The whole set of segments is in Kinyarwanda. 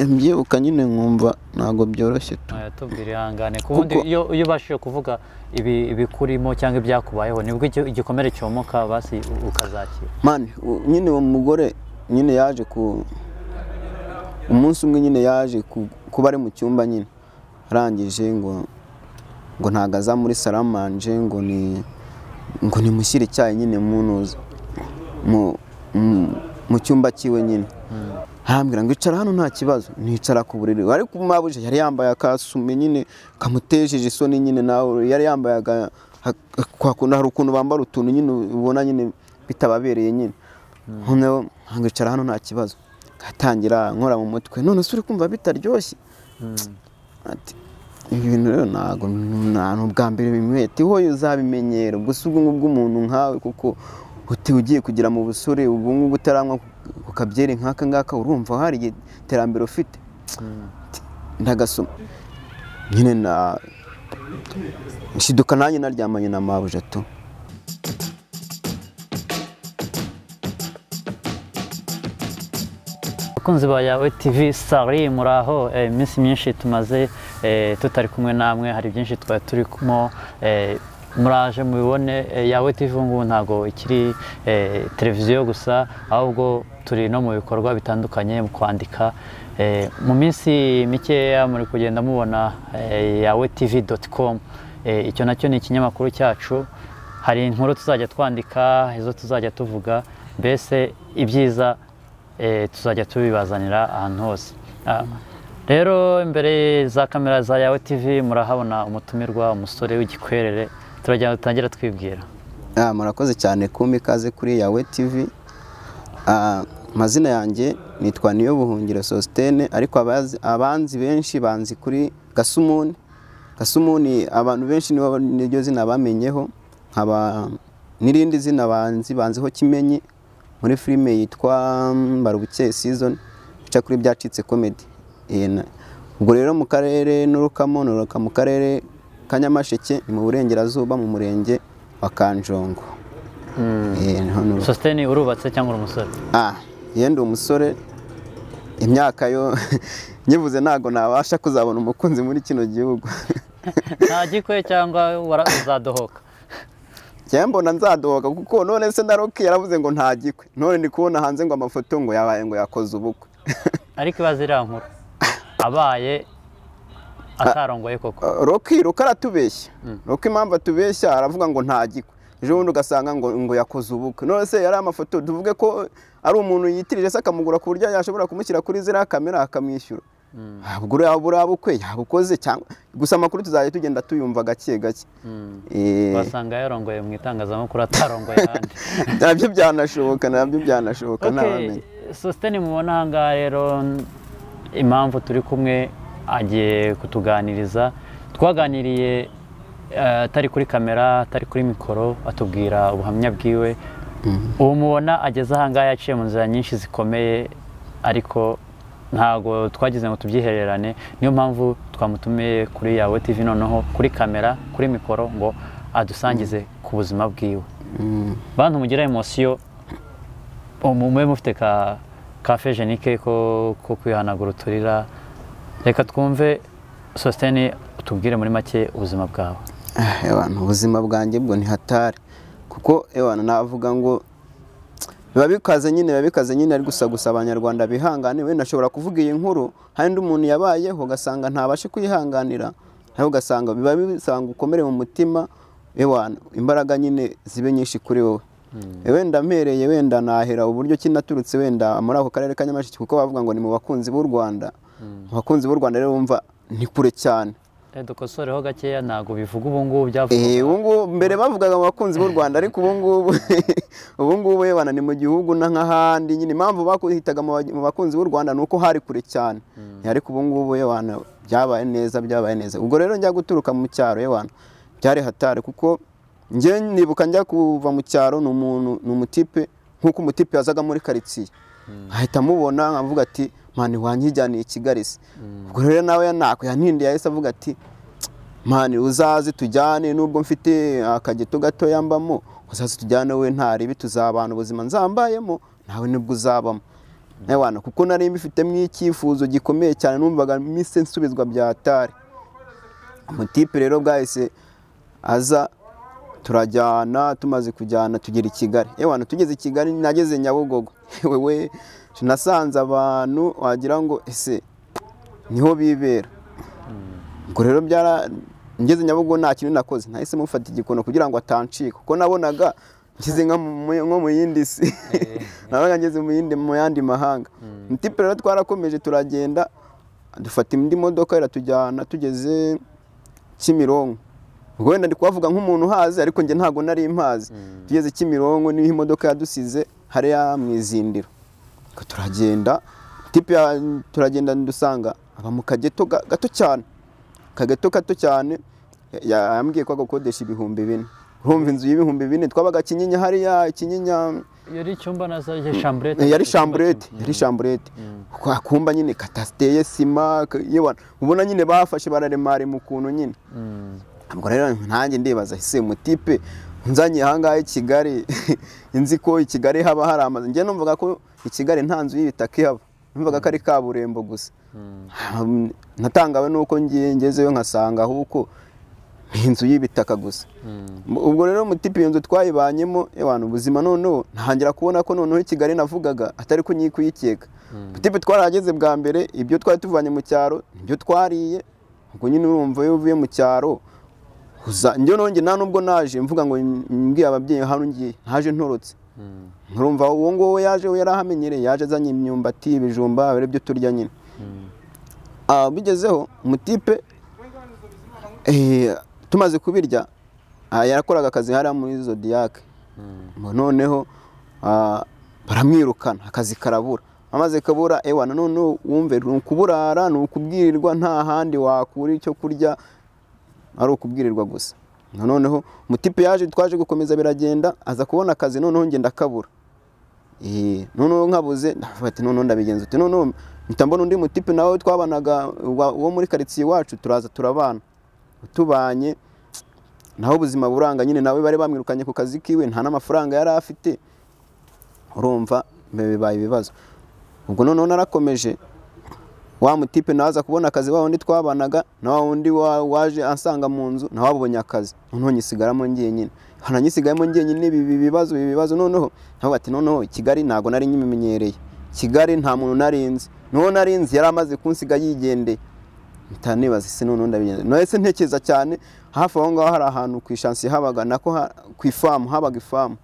mbyibuka nyine nkumva ntago byoroshye tu. Tubwire ihangane kubundi iyo ubashije kuvuga ibikurimo cyangwa ibyakubayeho nibwo igikomere cyomoka basi ukazakira. Man nyine uwo mugore nyine yaje ku umunsi umwe nyine yaje kuba ari mu cyumba nyine arangije ngo ntagaza muri salamanje ngo ni mushyire icyayi nyine munuza mu cyumba kiwe nyine. Hambira ngo icara hano nta kibazo nicara ku buriri ariko Mabuja yari yambaye akasume nyine kamutejeje isoni nyine nawe yari yambaye kwa kuntu hari ukuntu bambara utuntu nyine ubona nyine bitababereye nyine. Noneho ngicara hano nta kibazo gatangira nkora mu mutwe none suri kumva bitaryoshye ati ibintu rero ntago bwa mbere bimwete ho uzabimenyera gusa ubwo bw'umuntu nkawe kuko ugiye kugira mu busore ubu ngubu utaramwa kukabyere nkaka ngaka urumva hari iterambere ufite. Ndagasoma nyine na shiduka nanjye naryamanye na Mabuja tu. Bakunzi ba Yawe TV sari muraho iminsi myinshi tumaze tutari kumwe namwe hari byinshi twari turimo muraje mubibone Yawe TV ngo ntago ikiri televiziyo gusa ahubwo turi no mu bikorwa bitandukanye mu kwandika mu minsi mikeya muri kugenda mubona yawetv.com icyo nacyo ni ikinyamakuru cyacu hari inkuru tuzajya twandika izo tuzajya tuvuga mbese ibyiza tuzajya tubibazanira ahantu hose. Rero imbere za kamera za Yawe TV murahabona umutumirwa umusore w'igikwerere turajya dutangira twibwira. Murakoze cyane kumpa ikaze kuri Yawe TV. Mazina yanjye nitwa Niyo Buhungiro Sostene ariko abanzi benshi banzi kuri Gasumuni. Gasumuni abantu benshi niryo zina bamenyeho nkaba nirindi zina banziho Kimenyi muri filime yitwa Mabuja season cya kuri byacitse comedy. Ubwo rero mu karere n'urukamo mu karere Kanyamasheke ni mu burengerazuba mu murenge wa Kanjongo. Sostene urubatse cyangwa umusore? Yenda umusore imyaka yo nyivuze ntago nabasha kuzabona umukunzi muri kino gihugu. Nta gikwe cyangwa uzadohoka? Mbona nzadohoka kuko none se Ndaroki yaravuze ngo nta gikwe none ndi kubona hanze ngo amafoto ngo yabaye ngo yakoze ubukwe. Ariko ibazira nkuru abaye atarongoye koko. Roki aratubeshya. Roki impamvu atubeshya aravuga ngo nta gikwe ejo bundi ugasanga ngo yakoze ubukwe none se yari amafoto tuvuge ko ari umuntu yitirije se akamugura ku buryo yashobora kumushyira kuri zira kamera akamwishyura. Ubwo urabukwe yabukoze cyangwa gusa amakuru tuzajya tugenda tuyumva gake gake. Basanga yarongoye mu itangazamakuru atarongoye handi. Nabyo byanashoboka ntabamenye. Sostene mubona hanga rero impamvu turi kumwe agiye kutuganiriza twaganiriye atari kuri kamera atari kuri mikoro atubwira ubuhamya bwiwe. Ubu mubona ageze ahanga yaciye mu nzira nyinshi zikomeye ariko ntago twagize ngo tubyihererane niyo mpamvu twamutumiye kuri Yawe TV noneho kuri kamera kuri mikoro ngo adusangize ku buzima bwiwe. Bantu mugira emotion umumwe mufite ka fejenike ko kwihanagura uturira reka twumve Sostene utubwire muri make ubuzima bwawe. Ubuzima bwanjye bwo ni hatari kuko navuga ngo biba bikaze nyine ari gusa abanyarwanda bihangane we nashobora kuvuga iyi nkuru kandi umuntu yabayeho gasanga ntabashe kuyihanganira aho gasanga biba bisanga ukomere mu mutima imbaraga nyine zibe nyinshi kuri wowe. Wenda mpereye wenda nahera uburyo kinaturutse wenda muri ako karere Kanyamasheke kuko bavuga ngo ni mu bakunzi b'u Rwanda. Abakunzi b'u Rwanda rero bumva ni kure cyane. Dukosoreho gakeya ntago bivuga ubu ngubu byavuga. Ubu ngubu mbere bavugaga mu bakunzi b'u Rwanda ariko ubu ngubu yebana ni mu gihugu nk'ahandi nyine impamvu bakuhitaga mu bakunzi b'u Rwanda nuko hari kure cyane. Ariko ubu ngubu yebana byabaye neza. Ubwo rero njya guturuka mu cyaro yebana byari hatari kuko nje nibuka njya kuva mu cyaro n'umutipe nkuko umutipe yazaga muri quartier ahita mubona nkavuga ati mani wanyijyaniye Kigali se. Ubwo rero nawe yaninde yahise avuga ati mani uzaze tujyane nubwo mfite akageto gato yambamo uzaze tujyane we ntari bituzabana ubuzima nzambayemo nawe nibwo uzabamo. ewana kuko nari mbifitemo icyifuzo gikomeye cyane numvaga mise nsubizwa byatari umutipe rero bwahise aza turajyana tumaze kujyana tugera i Kigali ewana tugeze i Kigali nageze Nyabugogo wewe nasanze abantu wagira ngo ese niho bibera ubwo rero ngeze Nyabugogo nta kintu nakoze nahise mufata igikono kugira ngo atancika kuko nabonaga ngize nko mu yindi si nabaga ngeze mu yandi mahanga umutipe rero twarakomeje turagenda dufata indi modoka iratujyana tugeze Kimironko ubwo wenda ndi kubavuga nk'umuntu hazi ariko nge ntago nari impazi tugeze Kimironko niho imodoka yadusize hariya mu izindiro turagenda tipe turagenda ndusanga aba mu kageto gato cyane gato cyane yambwiye ko agakodesha 4,000 urumva inzu y'ibihumbi 4 twabaga Kinyinya hariya Kinyinya yari icyumba nazo chambrette yari chambrette kumba nyine katasteye sima yewana ubona nyine bafashe bararemare mu kuntu nyine ubwo rero ntange ndibaza ese umutipe nzanye ahangahe i Kigali inzi ko i Kigali haba hari amazi nge numvaga ko i Kigali nta nzu y'ibitaka ihaba numvaga ko ari kaburembo gusa natangawe nuko ngezeyo nkasanga ahubwo inzu y'ibitaka gusa ubwo rero umutipe iyo nzu twayibanyemo ewana ubuzima noneho ntangira kubona ko noneho i Kigali navugaga atari ko nyikuyikeka umutipe twarageze bwa mbere ibyo twari tuvanye mu cyaro ibyo twariye ubwo nyine urumva iyo uvuye mu cyaro njye nonge nta nubwo naje mvuga ngo mbwiye ababyeyi hano ngiye ntaje ntorotse nkurumva uwo ngo yaje yarahamenyereye yaje azanye imyumbati ibijumba abere byo turya nyine bigezeho umutipe tumaze kubirya yarakoraga akazi hariya muri Zodiac noneho baramwirukana akazi karabura amaze kabura ewana noneho wumve nukuburara nukubwirirwa nta handi wakura icyo kurya ari ukubwirirwa gusa noneho umutipe yaje twaje gukomeza biragenda aza kubona akazi noneho ngenda kabura noneho nkabuze ati noneho ndabigenza uti noneho mpitambona undi mutipe nawe twabanaga uwo muri quartier wacu turaza turabana tubanye naho ubuzima buranga nyine nawe bari bamwirukanye ku kazi kiwe nta n'amafaranga yari afite urumva bibaye ibibazo ubwo noneho narakomeje wa mutipe naza kubona akazi wa wundi twabanaga na wa wundi waje ansanga mu nzu na wabonye akazi noneho nyisigaramo ngiye nyine hananyisigaramo ngiye nyine ibi bibazo noneho naho ati noneho Kigali nago nari nyimenyereye Kigali nta muntu narinzi noneho narinzi yari amaze kunsiga yigendeye ntanibaza ise noneho ndabigenza noese ntekeza cyane hafi aho ngaho hari ahantu ku ishansi habaga nako ku ifamu habaga ifamu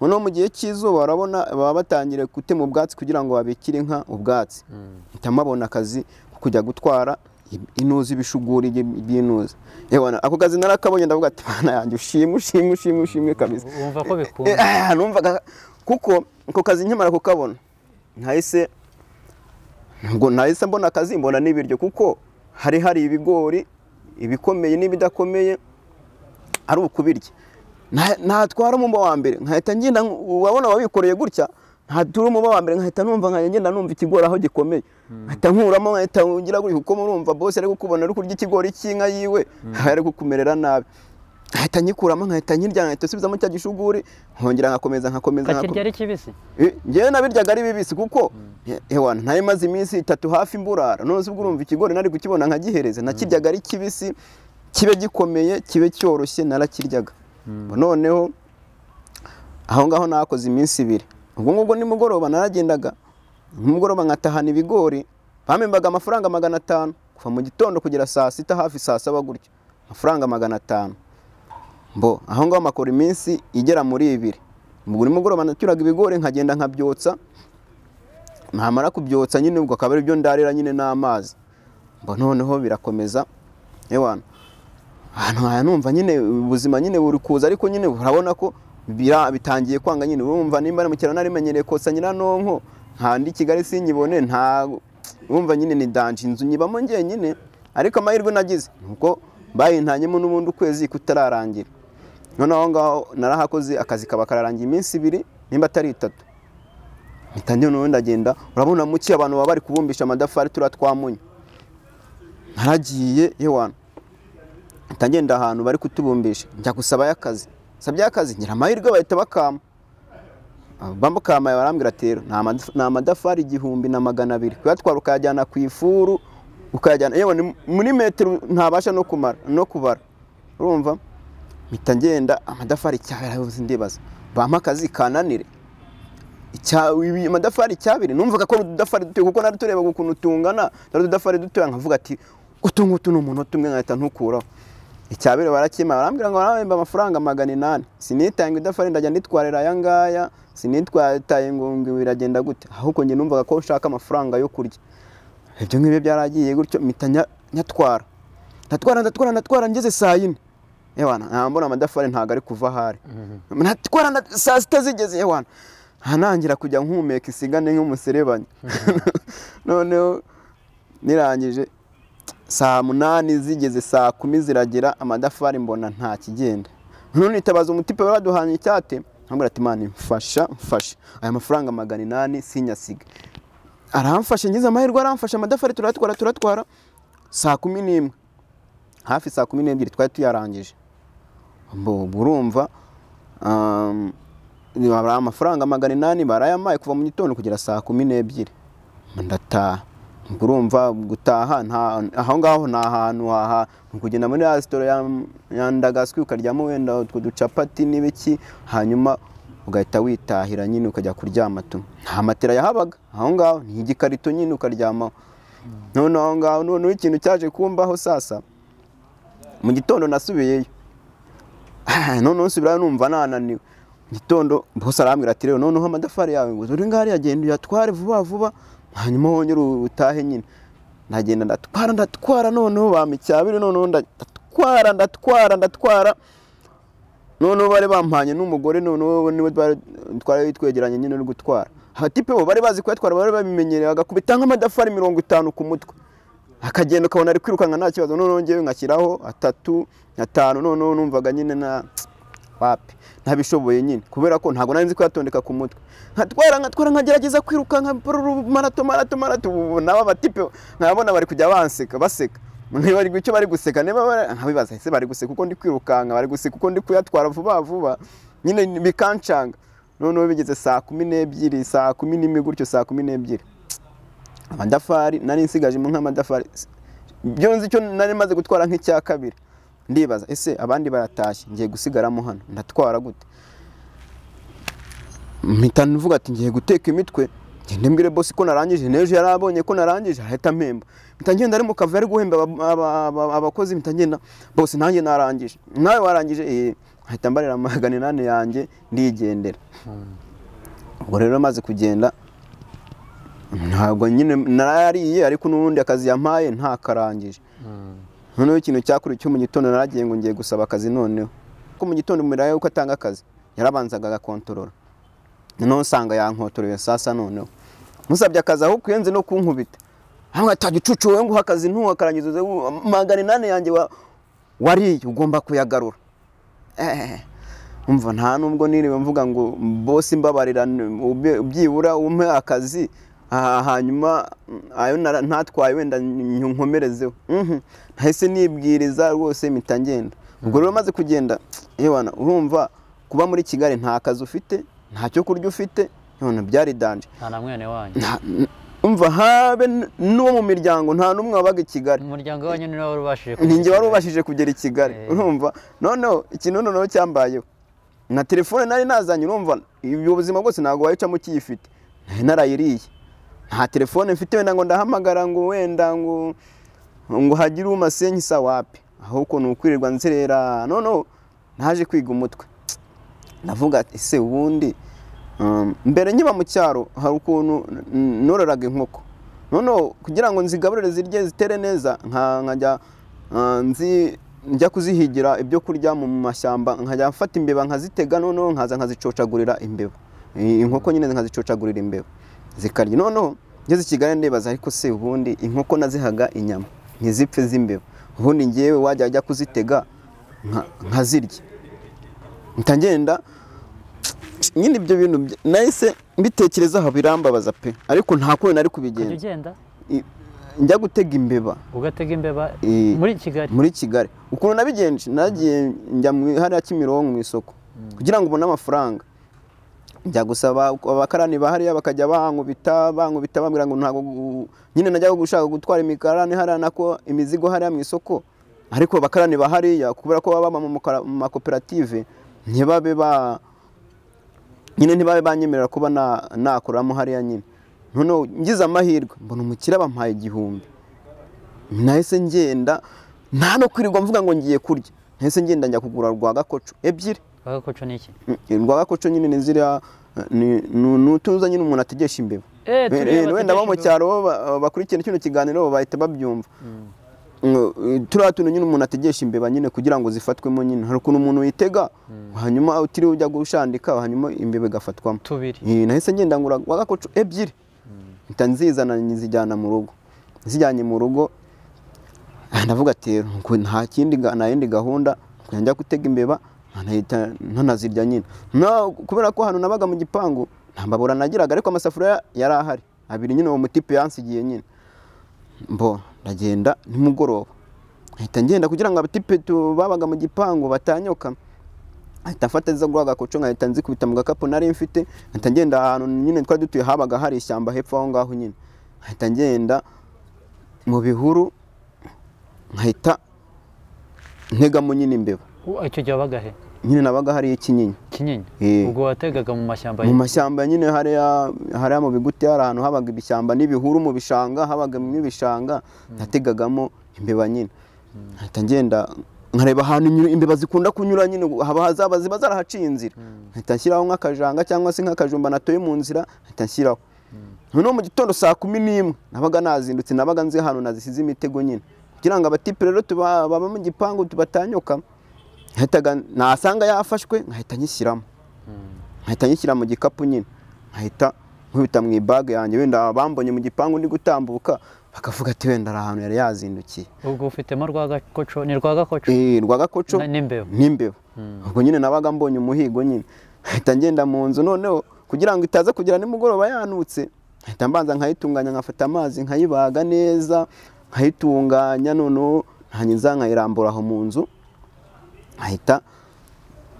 noneho mu gihe cy'izuba barabona baba batangire gutema ubwatsi kugira ngo babikire inka ubwatsi ntamabona akazi kujya gutwara inuzi ibishuguri by'inuzi yebona ako kazi narakabonye ndavuga ati bana yanjye ushimwe kabisa wumva ko bikunda numvaga kuko ako kazi nkimara kukabona nahise mbona akazi mbona n'ibiryo kuko hari ibigori ibikomeye n'ibidakomeye ari ukubirya natwara umumba wa mbere nkahita ngenda wabona wabikoreye gutya ntatura umumba wa mbere nkahita numva ngenda numva ikigori aho gikomeye nkahita nkuramo nkahita ngira gutya kuko murumva boss ari gukubona ari kurya ikigori cy'inka yiwe ari gukumerera nabi nkahita nyikuramo nkahita nkirya nkahita subizamo cya gishuguri nkongera nkakomeza kakirya ari kibisi ngewe nabiryaga ari bibisi kuko ewana ntaye maze iminsi 3 hafi mburara none ubwo urumva ikigori nari kukibona nkagihereza nakiryaga ari kibisi kibe gikomeye kibe cyoroshye narakiryaga noneho aho ngaho nakoze iminsi 2 ubwo ngubwo nimugoroba naragendaga nimugoroba nkatahana ibigori bamembaga amafaranga 500 kuva mu gitondo kugera saa 6 hafi saa 7 gutyo amafaranga 500 mbo aho ngaho makora iminsi igera muri 2 ubwo nimugoroba naturaga ibigori nkagenda nkabyotsa ntamara kubyotsa nyine ubwo akaba ari byo ndarira nyine n'amazi mbo noneho birakomeza ewana hano numva nyine ubuzima nyine buri kuza ariko nyine urabona ko bitangiye kwanga nyine urumva nimba mu cyaro narimenyereye kosa nyiranonko ntandi Kigali sinyibone nta urumva nyine ni danje inzu nyibamo ngiye nyine ariko amahirwe nagize nuko bayintanyemo n'ubundi ukwezi kutararangira noneho ngaho narahakoze akazi kaba kararangiye iminsi 2 nimba atari 3 nitangiye n'ubundi ndagenda urabona muki abantu baba bari kubumbisha amadafari turatwamunye naragiye yewana tangenda ahantu bari kutubumbisha njya gusaba y'akazi sabye akazi ngira amahirwe bahita bakama bamukamaye barambwira ati rero nta amadafari 1,200 kuyatwara ukayajyana ku ifuru ukayajyana yewe muri metero ntabasha no kubara urumva mpita ngenda amadafari cyabera ndibaza bampa akazi kananire amadafari cyabiri numvaga ko udafari dutuye kuko nari tureba ukuntu tungana nari udafari dutuye nkavuga ati utungutu n'umuntu tumwe nkahita ntukuraho icyabiri barakima barambwira ngo barahemba amafaranga 800 sinitanga idafari ndajya nitwarira aya ngaya sinitwataye ngo biragenda gute ahubwo nge numvaga ko ushaka amafaranga yo kurya ibyo nk'ibyo byaragiye gutyo mpita ndatwara ngeze saa 4 yewana mbona amadafari ntago ari kuva hari natwara saa 6 zigeze yewana hanangira kujya nkumeka isigane nk'umuserebanya noneho nirangije saa 8 zigeze saa 10 ziragira amadafari mbona nta kigenda none nitabaza umutipe baraduhanye icyate ambwira ati mani mfasha aya mafaranga 800 sinyasiga aramfashe ngize amahirwe aramfasha amadafari turatwara saa 11 hafi saa 12 twari tuyarangije burumva ni amafaranga 800 barayamaye kuva mu gitondo kugera saa 12 ndataha urumva gutaha aho ngaho nta hantu kugenda muri restaurant ya Ndagaswi ukaryamo wenda utwo ducapati n'ibiki hanyuma ugahita witahira nyine ukajya kuryama tu nta matera yahabaga aho ngaho ni igikarito nyine ukaryamaho none aho ngaho none ikintu cyaje kumbaho sasa mu gitondo nasubiyeyo none nsubira numva nananiwe gitondo bose arambwira ati rero noneho amadafari yawe ngo uri ngari yagenda uyatware vuba hanyuma wongere utahe nyine nagenda ndatwara noneho bamicyabire noneho ndatwara noneho bari bampanye n'umugore noneho niwe twari twegeranye nyine no gutwara hatipe bo bari bazi kuyatwara bari babimenyereye agakubita nk'amadafari 50 ku mutwe akagenda ukabona ari kwirukanka nta kibazo noneho ngewe nkashyiraho 3 5 noneho numvaga nyine na wapi ntabishoboye nyine kubera ko ntago nari nzi kuyatondeka ku mutwe nkatwara nkagerageza kwiruka nka marato naba batipe nkabona bari kujya baseka bari gucyo bari guseka niba nkabibaza ese bari guseka kuko ndi kwirukanka bari guseka kuko ndi kuyatwara vuba nyine bikancanga noneho bigeze saa 12 saa 11 gutyo saa 12 amadafari nari nsigaje mu nk'amadafari byo nzi cyo nari maze gutwara nk'icya kabiri ndibaza ese abandi baratashye ngiye gusigaramo hano ndatwara gute mpita nvuga ati ngiye guteka imitwe ngende mbwire boss ko narangije nejo yarabonye ko narangije ahita mpemba mpita ngenda ari mu kavuyo ari guhemba abakozi mpita ngenda boss nanjye narangije nawe warangije ahita mbarira 800 yanjye ndigendera ubwo rero maze kugenda ntabwo nyine narariye ariko n'ubundi akazi yampaye nta karangije noneho ikintu cyakuri cyo mu gitondo naragiye ngo ngiye gusaba akazi noneho ko mu gitondo muraye uko atanga akazi yarabanzaga agakontorora noneho usanga yankotoreye sasa noneho musabye akazi aho kuyenze no kunkubita hamwe atagicucu we ngo akazi ntuwakarangize 800 yanjye wariye ugomba kuyagarura umva nta nubwo niriwe mvuga ngo boss imbabarira byibura umpe akazi hanyuma ayo ntatwaye wenda nkomerezeho ntahise nibwiriza rwose mitangenda ubwo rero maze kugenda yewana urumva kuba muri Kigali nta kazi ufite nta cyo kurya ufite none byari danje nta na mwene wanyu umva habe no mu miryango nta numwe wabaga i Kigali umuryango wanyu ni wari ubashije ninjye wari ubashije kugera i Kigali urumva noneho ikintu noneho cyambayeho na telefone nari nazanye urumva ibyo buzima bwose ntago wayicamo kiyifite narayiriye nta telefone mfite wenda ngo ndahamagara ngo wenda ngo hagire umasenyi sa wapi ahubwo nukwirirwa nzerera noneho naje kwiga umutwe navuga ese ubundi mbere nkiba mu cyaro hari ukuntu nororaga inkoko noneho kugira ngo nzigaburire zirye zitere neza nkajya njya kuzihigira ibyo kurya mu mashyamba nkajya mfata imbeba nkazitega noneho nkaza nkazicocagurira imbeba inkoko nyine nkazicocagurira imbeba zikarya noneho ngeze Kigali ndebaza ariko se ubundi inkoko nazihaga inyama ntizipfe z'imbeba ubundi ngewe wajya kuzitega nkazirya ntangenda nyine ibyo bintu nahise mbitekerezaho birambabaza pe ariko nta kuri nari kubigenda ugenda njya gutega imbeba ugatega imbeba muri Kigali ukuntu nabigenje nagiye njya hariya Kimironko mu isoko kugira ngo ubone amafaranga njya gusaba abakarani bahariya bakajya bankubita bambwira ngo ntago nyine najya gushaka gutwara imikarani hariya nako imizigo hariya mu isoko, ariko abakarani bahariya kubera ko baba mu makoperative ntibabe banyemerera kuba nakoramo hariya nyine. Noneho ngize amahirwe mbona umukire bampaye 1000, nahise ngenda nta no kwirirwa mvuga ngo ngiye kurya, nahise ngenda njya kugura rwagakoco 2. Rwagakoco ni iki? Rwagakoco nyine ni ziriya nutuza nyine umuntu ategesha imbeba. Wenda bo mu cyaro bakurikira kino kiganiro bahita babyumva. Turiya tuntu nyine umuntu ategesha imbeba nyine kugira ngo zifatwemo nyine. Hari ukuntu umuntu yitega hanyuma utiriwe ujya gushandika hanyuma imbeba igafatwamo. 2. Nahise ngenda ngura rwagakoco 2, mpita nzizana nzijyana mu rugo. Zijyanye mu rugo ndavuga ati nta kindi nta yindi gahunda njya gutega imbeba ntanazirya nyine. Kubera ko hano nabaga mu gipangu nta mbabura nagiraga, ariko amasafuriya yari ahari 2 nyine uwo mutipe yansigiye nyine. Ndagenda nimugoroba nkahita ngenda kugira ngo abatipe babaga mu gipangu batanyoka, nkahita mfata izo rwagakoco nkahita nzikubita mu gakapu nari mfite, nkahita ngenda ahantu nyine twari dutuye habaga hari ishyamba hepfo aho ngaho nyine, nkahita ngenda mu bihuru nkahita ntegamo nyine imbeba. Icyo gihe wabaga he? Nyine nabaga hari ikinyinya. Ubwo wategaga mu mashyamba? Mu mashyamba nyine hariya mu biguti hari ahantu habaga ibishyamba n'ibihuru, mu bishanga habaga n'ibishanga nategagamo imbeba nyine. Nkahita ngenda nkareba ahantu imbeba zikunda kunyura nyine ziba zarahaciye inzira, nkahita nshyiraho nk'akajanga cyangwa se nk'akajumba natoye mu nzira nkahita nshyiraho. Noneho mu gitondo saa 11 nabaga nazindutse, nabaga nzi ahantu nazisize imitego nyine kugira ngo abatipe rero baba mu gipangu tubatanyoka. Nasanga yafashwe nkahita nyishyiramo, nkahita nyishyira mu gikapu nyine, nkahita nkubita mu ibage yanjye. Wenda bambonye mu gipangu ndi gutambuka bakavuga ati wenda ari ahantu yari yazindukiye. Ubwo ufitemo rwagakoco? Ni rwagakoco? Rwagakoco n'imbeba. Ubwo nyine nabaga mbonye umuhigo nyine, nkahita ngenda mu nzu. Noneho kugira ngo itaza kugira nimugoroba yanutse, nkahita mbanza nkayitunganya, nkafata amazi nkayibaga neza nkayitunganya. Noneho ntanyiza nkayirambura aho mu nzu, nkahita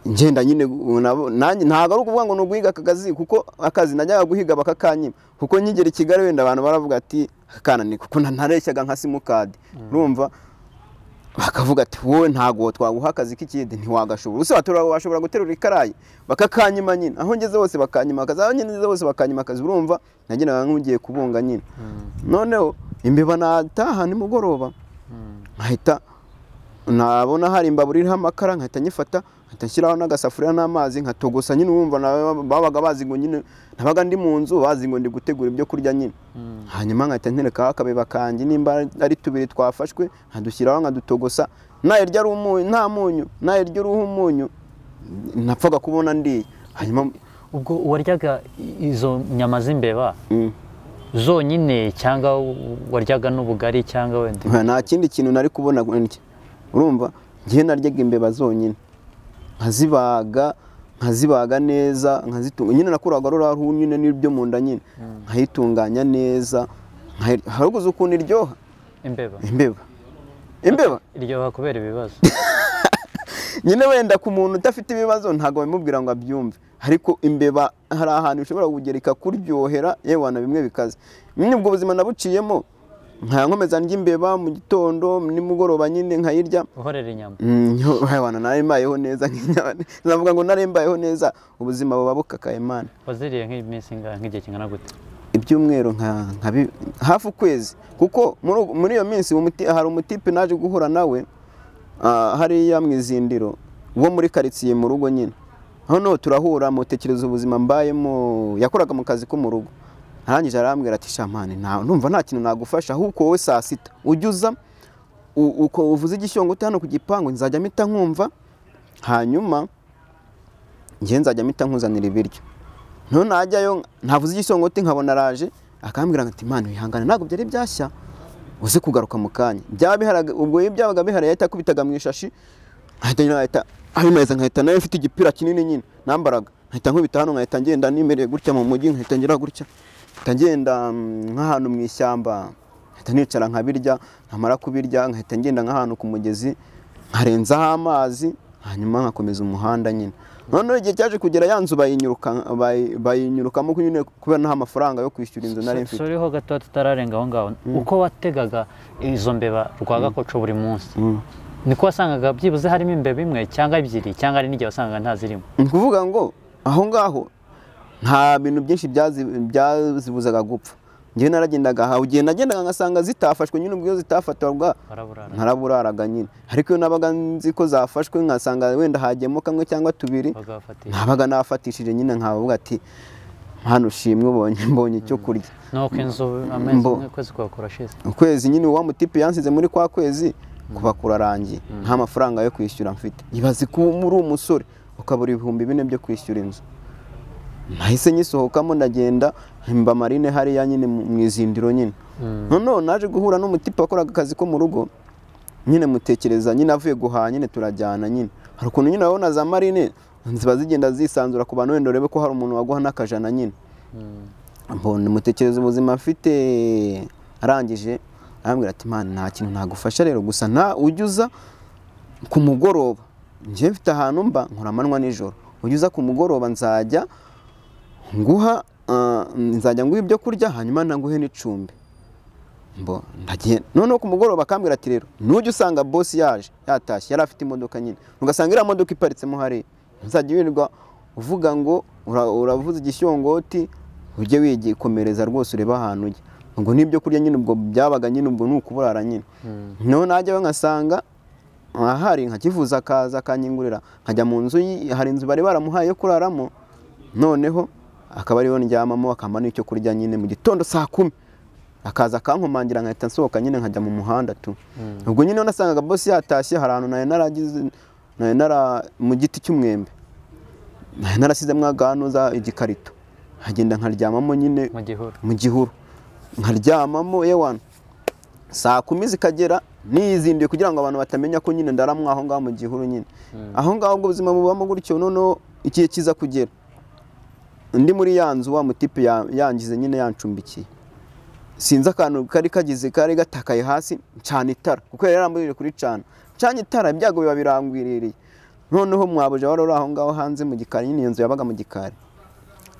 ngenda nyine. Ntabwo ari ukuvuga ngo ni uguhiga akagazi, kuko akazi najyaga guhiga bakakanyima, kuko nkigera i Kigali wenda abantu baravuga ati akana ni kuko ntareshyaga nka simukadi, urumva bakavuga ati wowe ntago twaguha akazi k'ikindi ntiwagashobora. Usa washobora guterura ikarayi bakakanyima nyine, aho ngeze hose bakanyima akazi, aho ngeze hose bakanyima akazi, urumva nagendaga nk'ugiye kubunga nyine. Noneho imbeba nataha nimugoroba nkahita nabona hari imbabura iriho amakara, nkahita nyifata nkahita nshyiraho n'agasafuriya n'amazi nkatogosa nyine. Wumva babaga bazi ngo nyine nabaga ndi mu nzu bazi ngo ndi gutegura ibyo kurya nyine. Hanyuma nkahita nterekaho akabeba kanjye, nimba ari 2 twafashwe nkadushyiraho nkadutogosa. Nayirya ari umunyu nta munyu, nayirya uruhu umunyu napfaga kubona ndiye. Hanyuma ubwo waryaga izo nyama z'imbeba zonyine cyangwa waryaga n'ubugari cyangwa wenda? Nta kindi kintu nari kubona. Urumva ngiye naryaga imbeba zonyine, nkazibaga neza, nkazitunga nyine. Nakuraga ruhu nyine n'ibyo mu nda nyine, nkayitunganya neza. Haruguze ukuntu iryoha imbeba iryoha kubera ibibazo nyine. Wenda ku muntu udafite ibibazo ntabwo bimubwira ngo abyumve, ariko imbeba hari ahantu ushobora kugera ikakuryohera yewe na bimwe bikaze. Nyine ubwo buzima nabuciyemo, nkomeza ndya imbeba mu gitondo nimugoroba nyine nkayirya. Uhorera inyama? Wana narembayeho neza, navuga ngo narembayeho neza, ubuzima buba bukakaye Imana. Waziriye nk'iminsi nk'igihe kingana gute? Ibyumweru hafi ukwezi, kuko muri iyo minsi hari umutipe naje guhura nawe hariya mu izindiro wo muri karitsiye mu rugo nyine. Hano turahura mutekereza ubuzima mbayemo, yakoraga mu kazi ko mu rugo. Arangije arambwira ati shamane numva nta kintu nagufasha, ahubwo wowe saa 6 ujya uko uvuze igishyongote hano ku gipangu nzajya mpita nkumva, hanyuma ngiye nzajya mpita nkuzanira ibiryo. None najyayo ntavuze igishyongote nkabona araje akambwira ati Imana wihangane ntabwo byari byashya uze kugaruka mu kanya. Byaba biharaga ubwo byabaga biharaye ahita kubitaga mu ishashi, ahita ahimeza nkahita nayo mfite igipira kinini nyine nambaraga, nkahita nkubita hano nkahita ngenda nimereye gutya mu mujyi, nkahita ngira gutya ngenda nk'ahantu mu ishyamba, nkahita nicara nkabirya, nkamara kubirya nkahita ngenda nk'ahantu ku mugezi nkarenzaho amazi hanyuma nkakomeza umuhanda nyine. Noneho igihe cyaje kugera ya nzu bayinyurukamo nyine kubera nta mafaranga yo kwishyura inzu nari mfite. Soriho gato tutararenga aho ngaho, uko wategaga izo mbeba rwagakoco buri munsi niko wasangaga byibuze harimo imbeba imwe cyangwa ebyiri cyangwa ari n'igihe wasangaga ntazirimo? Ni kuvuga ngo aho ngaho nta bintu byinshi byazibuzaga gupfa. Njye naragendaga ugiye nagendaga ngasanga zitafashwe nyine ubwo zitafatwaga naraburaraga nyine, ariko iyo nabaga nzi ko zafashwe nkasanga wenda hagiyemo kamwe cyangwa tubiri nabaga nafatishije nyine nkavuga ati hano ushimwe mbonye icyo kurya. Nuko inzu amezi ukwezi kwakurashize, ukwezi nyine wa mutipe yansize muri kwa kwezi kuba kurarangiye nta mafaranga yo kwishyura mfite. Ibaze ko muri umusore ukabura 4,000 byo kwishyura inzu. Nahise nyisohokamo ndagenda mba marine hariya nyine mu izindiro nyine. Noneho naje guhura n'umutipe wakoraga akazi ko mu rugo nyine mutekereza nyine avuye guhaha nyine turajyana nyine. Hari ukuntu nyine urabona za marine ziba zigenda zisanzura ku bantu wenda urebe ko hari umuntu waguha n'akajana nyine. Mbona mutekereza ubuzima afite, arangije arambwira ati man nta kintu nagufasha rero gusa ujye uza ku mugoroba, njye mfite ahantu mba nkora amanywa nijoro, ujye uza ku mugoroba nzajya nguha ibyo kurya hanyuma nanguhe n'icumbi. Ndagiye noneho ku mugoroba akambwira ati rero nujye usanga boss yatashye yari afite imodoka nyine, ugasanga iriya modoka iparitsemo hariya, ntuzajya wirirwa uvuga ngo uravuza igishyongoti ujye wigikomereza rwose ureba ahantu ujya ngo n'ibyo kurya nyine ubwo byabaga nyine ubwo nukuburara nyine. Noneho najyayo nkasanga ahari nkakivuza akaza akanyingurira nkajya mu nzu, hari inzu bari baramuhaye yo kuraramo, noneho akaba ariho ndyamamo akamba n'icyo kurya nyine mu gitondo saa 10 akaza akankomangira nkahita nsohoka nyine nkajya mu muhanda tu. Ubwo nyine nasangaga boss yatashye, hari ahantu mu giti cy'umwembe narasizemo aganuza igikarito hagenda nkaryamamo nyine mu gihuru nkaryamamo yewana saa 10 zikagera nizindiye kugira ngo abantu batamenya ko nyine ndaramwa aho ngaho mu gihuru nyine. Aho ngaho ubwo buzima bubamo gutyo. Noneho ikihe kiza kugera ndi muri ya nzu wa mutipe yangize nyine yancumbikiye, sinzi akantu kari kagize kari gatakaye hasi ncana itara kuko yari yarambujije kuri cana itara ibyago biba birangwiririye. Noneho Mabuja wari aho ngaho hanze mu gikari nyine, iyo nzu yabaga mu gikari,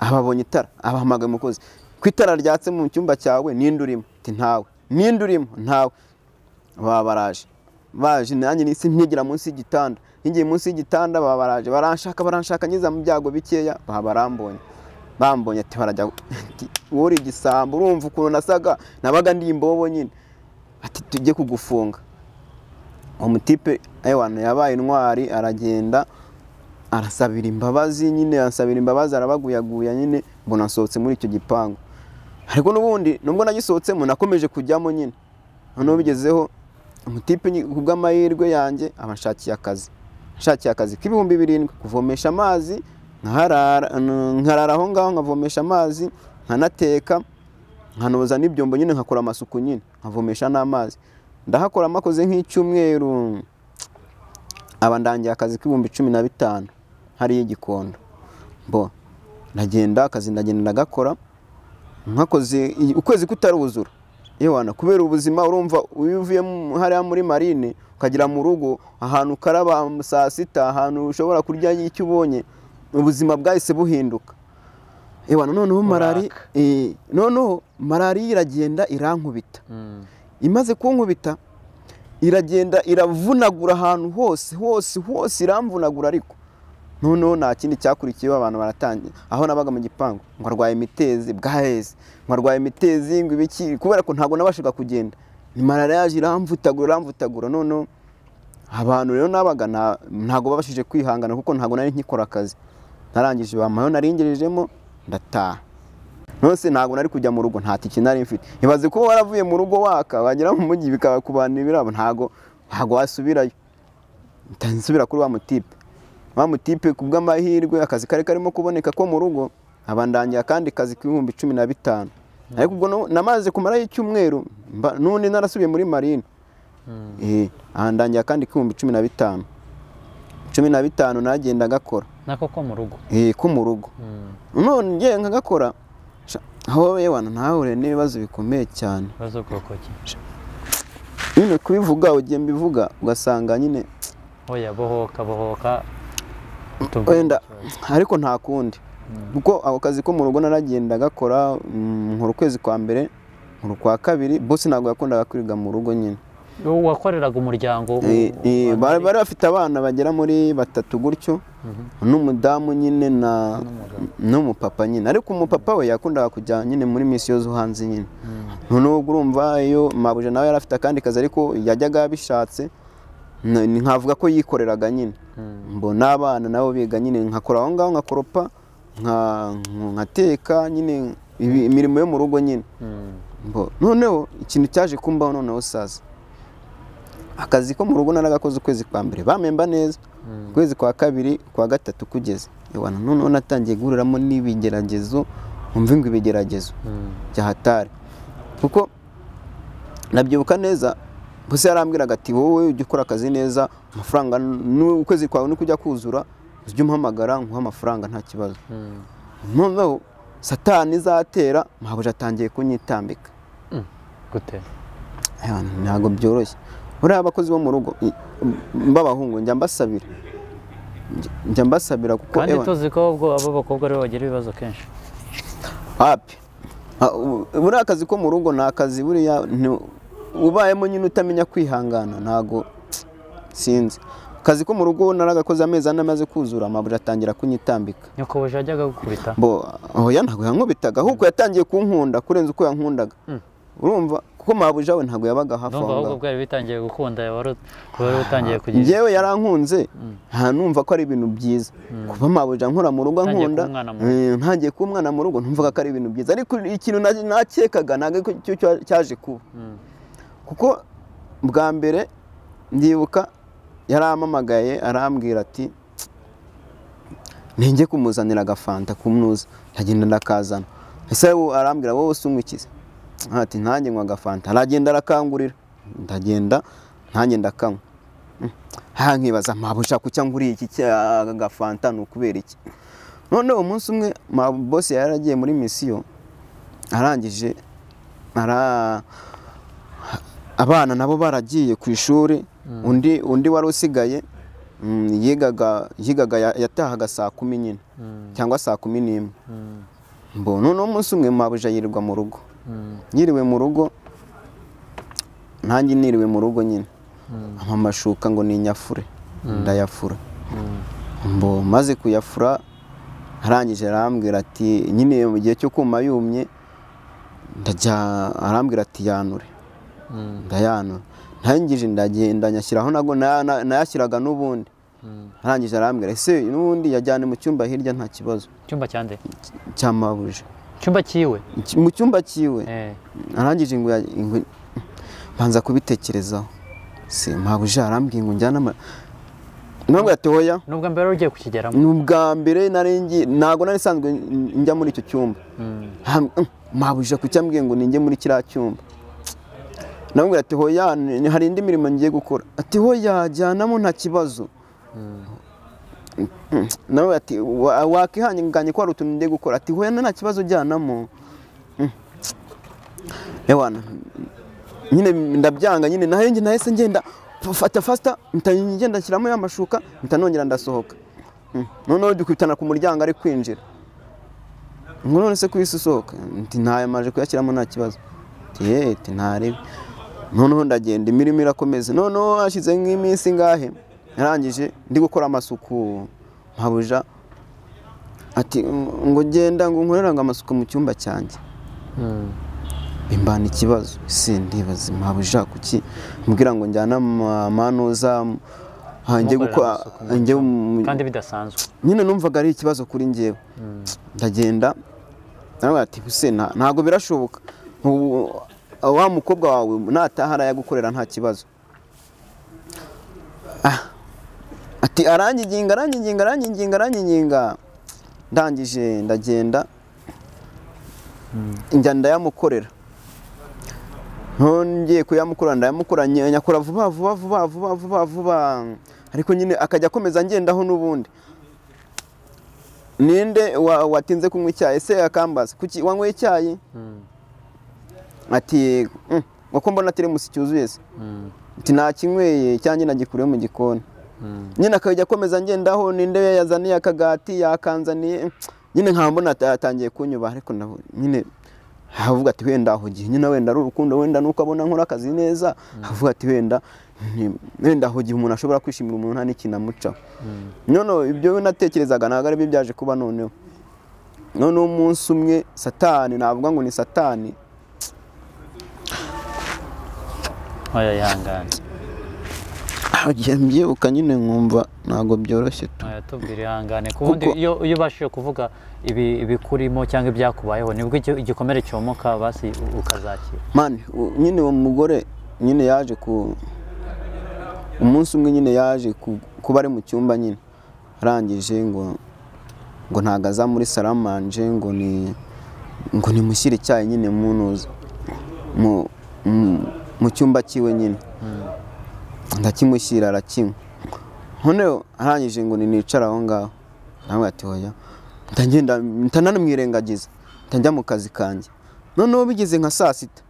ababonye itara abahamagaye umukozi ku itara ryatse mu cyumba cyawe ninde urimo? Ati ntawe. Ninde urimo? Ntawe. baje nanjye nisi nkigira munsi y'igitanda, ngiye munsi y'igitanda baraje baranshaka nyiza mu byago bikeya bambonye ati barajya wori igisambo, urumva ukuntu nasaga nabaga ndi imbobo nyine, ati tujye kugufunga. Umutipe aywana yabaye intwari, aragenda arasabira imbabazi nyine, arabaguyaguya nyine, mbona nsohotse muri icyo gipangu. Ariko n'ubundi nubwo nagisohotsemo nakomeje kujyamo nyine. Noneho bigezeho umutipe kubw'amahirwe yanjye abashakiye akazi k'ibihumbi 7 kuvomesha amazi, nkarara aho ngaho nkavomesha amazi, nkanateka, nkanoza n'ibyombo nyine, nkakora amasuku nyine, nkavomesha n'amazi. Ndahakora amakoze nk'icyumweru, abandangiye akazi k'ibihumbi 15 hari y'Igikondo. Ndagenda akazi ndagakora, nkakoze ukwezi kutaruzura. Yewana kubera ubuzima, urumva uvuye hariya muri marine ukagira mu rugo ahantu karaba saa 6, ahantu ushobora kurya y'icyo ubonye, ubuzima bwahise buhinduka. Yewana noneho malariya iragenda irankubita. Imaze kunkubita iragenda iravunagura ahantu hose iramvunagura. Ariko noneho nta kindi cyakurikiyeho, abantu baratangiye aho nabaga mu gipangu ngo arwaye imitezi bwaheze, ngo arwaye imitezi ngo ibiki, kubera ko ntago nabashaga kugenda, ni malariya yaje iramvutagura. Noneho abantu rero nabaga ntago babashije kwihangana kuko ntago nari nkikora akazi. Narangije bamayo naringerejemo ndataha. Nose ntago nari kujya mu rugo, nta tiki nari mfite. Ibaze ko waravuye mu rugo waka wagera mu mujyi bikaba kubana ibirabo, ntago wasubirayo. Nsubira kuri wa mutipe kubw'amahirwe akazi kare karimo kuboneka ko mu rugo, abandangiye kandi kazi k'ibihumbi 15. Ariko ubwo namaze kumara y'icyumweru none narasubiye muri marine. Abandangiye kandi k'ibihumbi 15 nagenda gakora nako ko mu rugo. Ko mu rugo. None ngiye nkagakora aho yewana ntahure n'ibibazo bikomeye cyane. Bazo koko ki? Nyine kubivuga ugiye mbivuga ugasanga nyine oya bohoka wenda ariko nta kundi kuko ako kazi ko mu rugo naragenda gakora nkora ukwezi kwa mbere nkora kwa kabiri boss ntabwo yakundaga kwiga mu rugo nyine wakoreraga umuryango bari bafite abana bagera muri 3 gutyo n'umudamu nyine n'umupapa nyine ariko umupapa we yakundaga kujya nyine muri misiyo zo hanze nyine noneho urumva iyo Mabuja nawe yarafite akandi kazi ariko yajyaga abishatse nkavuga ko yikoreraga nyine mbona abana nabo biga nyine nkakora aho ngaho nkakoropa nkateka nyine imirimo yo mu rugo nyine noneho ikintu cyaje kumbaho noneho saza akazi ko mu rugo naragakoze ukwezi kwa mbere bamemba neza ukwezi kwa kabiri kwa gatatu kugeze noneho natangiye guhuriramo n'ibigeragezo umva ngo ibigeragezo byahatari kuko nabyibuka neza bose yarambwiraga ati wowe ujye ukora akazi neza amafaranga n'ukwezi kwawe nuko ujya kuzura ujye umpamagara nkuha amafaranga nta kibazo noneho satani izatera Mabuja atangiye kunyitambika gute ntabwo byoroshye buriya abakozi bo mu rugo b'abahungu njya mbasabira kuko kandi tuzi ko abo bakobwa aribo bagira ibibazo kenshi buriya akazi ko mu rugo ni akazi buriya ubayemo nyine utamenya kwihangana ntago sinzi akazi ko mu rugo naragakoze amezi ane amaze kuzura Mabuja atangira kunyitambika nyoko buje ajyaga gukubita oya ntabwo yankubitaga ahubwo yatangiye kunkunda kurenza uko yankundaga urumva kuko Mabuja we ntabwo yabaga hafi aho ahubwo bwari bitangiye gukunda wari utangiye kugira njyewe yarankunze numva ko ari ibintu byiza kuba Mabuja nkora mu rugo nkunda ntangiye kuba umwana mu rugo numvaga ko ari ibintu byiza ariko ikintu nakekaga ntabwo cyo cyaje kuba kuko bwa mbere ndibuka yarampamagaye arambwira ati nenge kumuzanira agafanta kumnuza ndagenda ndakazana ese arambwira wowe usunywa ikize ati ntange nywa agafanta aragenda arakangurira ndagenda ntange ndakanywa nkibaza Mabuja kucya nguriye iki agafanta nukubera iki none umunsi umwe boss yaragiye muri misiyo arangije abana nabo baragiye ku ishuri undi wari usigaye yigaga yatahaga saa 10 nyine cyangwa saa 11 noneho umunsi umwe Mabuja yirirwa mu rugo yiriwe mu rugo ntange niriwe mu rugo nyine amashuka ngo ni nyafure ndayafura maze kuyafura arangije arambwira ati nyine mu gihe cyo kuma yumye arambwira ati yanure ndayanura ntangije ndagenda nyashyiraho nago nayashyiraga n'ubundi arangije arambwira ese n'ubundi yajyane mu cyumba hirya nta kibazo cyumba cyande cya Mabuja cyumba kiwe mu cyumba kiwe arangije ngo banza kubitekerezaho se Mabuja arambwiye ngo njyana ntabwo yatoya nubwo mbere ugiye kukigeramo nubwa mbere nago nari sanzwe njya muri icyo cyumba Mabuja kucyambwiye ngo ninjye muri kiriya cyumba namubwira ati hoya hari indi mirimo ngiye gukora ati hoya jyanamo nta kibazo nawe ati wakihanganye ko hari utuntu ngiye gukora ati hoya nta kibazo jyanamo ewana nyine ndabyanga nyine nahenje nahise ngenda fasta ngenda nshyiramo y'amashuka ntanongera ndasohoka noneho dukubitana ku muryango ari kwinjira ngo none se kwisusohoka nti ntayamaje kuyashyiramo nta kibazo ati ntari noneho ndagenda imirimo irakomeza noneho hashize nk'iminsi ngahe yarangije ndi gukora amasuku Mabuja ati ngo genda ngo nkorera ngo amasuku mu cyumba cyanjye bimbana ikibazo sindibaza Mabuja kuki mbwira ngo njyana amanuza hanjye gukora kandi bidasanzwe nyine numvaga ari ikibazo kuri njyewe ndagenda nawe ati buse ntago birashoboka wa mukobwa wawe natahara yagukorera nta kibazo ati aranginga ndangije ndagenda njya ndayamukorera ngiye kuyamukorera ndayamukora nyakora vuba ariko nyine akajya akomeza ngendaho n'ubundi ninde watinze kunywa icyayi se akambaza kuki wanyweye icyayi ati ngo mbona teremusi cyuzuye se ati nakinyweye cyanjye nagikureho mu gikoni nyine akajya akomeza ngendaho ninde yazaniye akagati yakanzaniye nyine nkambona atangiye kunyuba ariko nyine havuga ati wenda aho gihe nyine wenda ari urukundo wenda nuko abona nkora akazi neza havuga ati wenda aho gihe umuntu ashobora kwishimira umuntu nta n'ikintu amuca none ibyo natekerezaga ntabwo ari byo byaje kuba noneho umunsi umwe satani navuga ngo ni satani oya yihangane mbyibuka nyine nkumva ntabwo byoroshye tubwire ihangane kubundi iyo ubashije kuvuga ibikurimo cyangwa ibyakubayeho nibwo igikomere cyomoka basi ukazakira mani nyine uwo mugore nyine yaje umunsi umwe nyine yaje kuba ari mu cyumba nyine arangije ngo ntago aza muri saramanje ngo nimushyire icyayi nyine munuza mu cyumba cyiwe nyine ndakimushyira arakinywa noneho arangije ngo nicara aho ngaho nawe ati hoya ntanamwirengagiza ntajya mu kazi kanjye noneho bigeze nka saa sita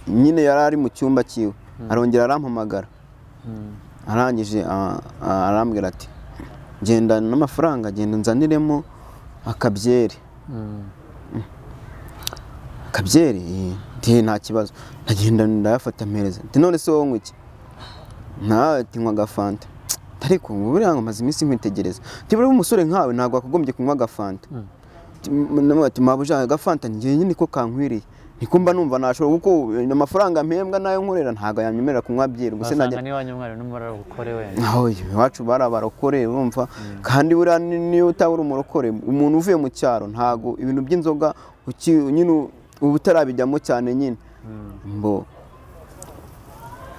nyine yari ari mu cyumba cyiwe arongera arampamagara arangije arambwira ati genda n'amafaranga genda nzaniremo akabyeri nta kibazo ndagenda ndayafata mpereza none se wowe iki nawe tinywa agafanta ariko buriya ngo maze iminsi nkwitegereza tibura umusore nkawe ntabwo wakagombye kunywa agafanta ati Mabuja agafanta njye nyine ko kankwiriye niko mba numva nashobora kuko amafaranga mpembwa nayo nkorera ntabwo yanyemerera kunywa byeri gusa najya niwanyu mwari n'umurara gukore wenda iwacu bari abarokore urumva kandi buriya niyo utabura umurokore umuntu uvuye mu cyaro ntabwo ibintu by'inzoga nyine uba utarabijyamo cyane nyine mbo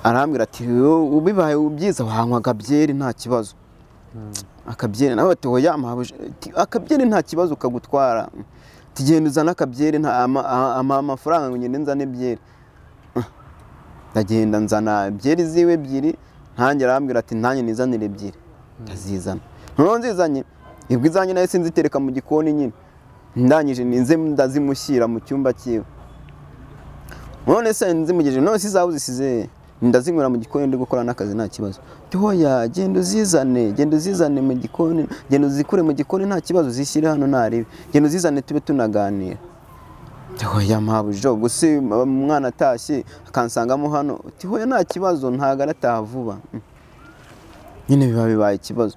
arambwira ati ubibaye byiza wanywa akabyeri nta kibazo akabyeri nawe ati hoya akabyeri nta kibazo ukagutwara tugenda uzana akabyeri amafaranga ngo ngende nzane byeri ndagenda nzana byeri ziwe ebyiri ntange arambwira ati nanjye nizanire ebyiri ndazizana noneho nzizanye ibwo izanjye nayo sinzitereka mu gikoni nyine ndangije ninze ndazimushyira mu cyumba cyiwe none se nzimugejeje none se izawe zisize ndazinywera mu gikoni ndi gukora n'akazi nta kibazo hoya genda uzizane mu gikoni genda uzikure mu gikoni nta kibazo zishyire hano naribi genda uzizane tube tunaganira hoya Mabuja gusa umwana atashye akansangamo hano hoya nta kibazo ntago arataha vuba nyine bibaye ikibazo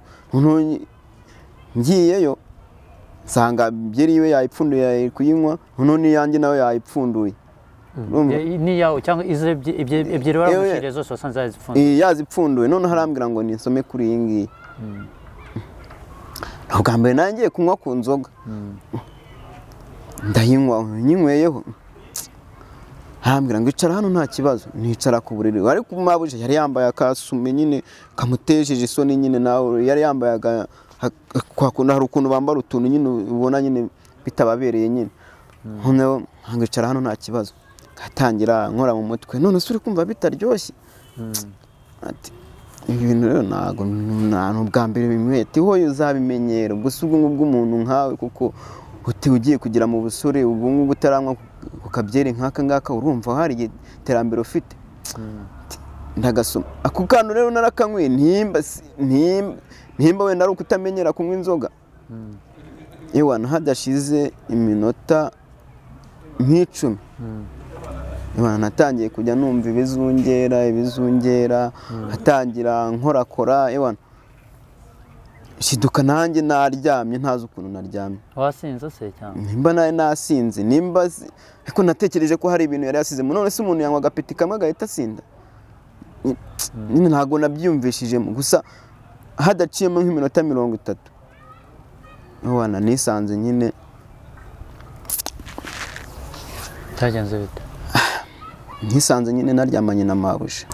ngiyeyo nsanga byeri yiwe yayipfunduye yari kuyinywa none iyanjye nawe yayipfunduye niyawe cyangwa izo ebyiri waramushyiriye zose wasanze yazipfunduye yazipfunduye none harambwira ngo ninsome kuri iyi ngiyi ubwa mbere nangiye kunywa ku nzoga ndayinywa nyinyweyeho harambwira ngo icara hano nta kibazo nicara ku buriri ariko Mabuja yari yambaye akasume nyine kamutejeje isoni nyine nawe yari yambaye hari ukuntu bambara utuntu nyine ubona nyine bitababereye nyine noneho ngicara hano nta kibazo gatangira nkora mu mutwe none se uri kumva bitaryoshye ati ibi bintu rero ntabwo ubwa mbere bimwete hoye uzabimenyera gusa ubwo ngubwo umuntu nkawe kuko ugiye kugira mu busore ubwo ngubwo utaranywa ku kabyeri nk'aka ngaka urumva hari iterambere ufite ndagasoma ako kantu rero narakanyweye nimba wenda ari ukutamenyera kunywa inzoga ewana hadashize iminota nk'icumi natangiye kujya numva ibizungera atangira nkorakora shiduka nanjye naryamye ntazi ukuntu naryamye wasinze se cyangwa nimba nawe nasinze nimba ariko natekereje ko hari ibintu yari yasizemo none se umuntu yanywa agapeti kamwe agahita asinda nyine ntabwo nabyiyumvishijemo gusa hadaciyemo nk'iminota 30 nisanze nyine cyagenze bite nisanze nyine naryamanye na Mabuja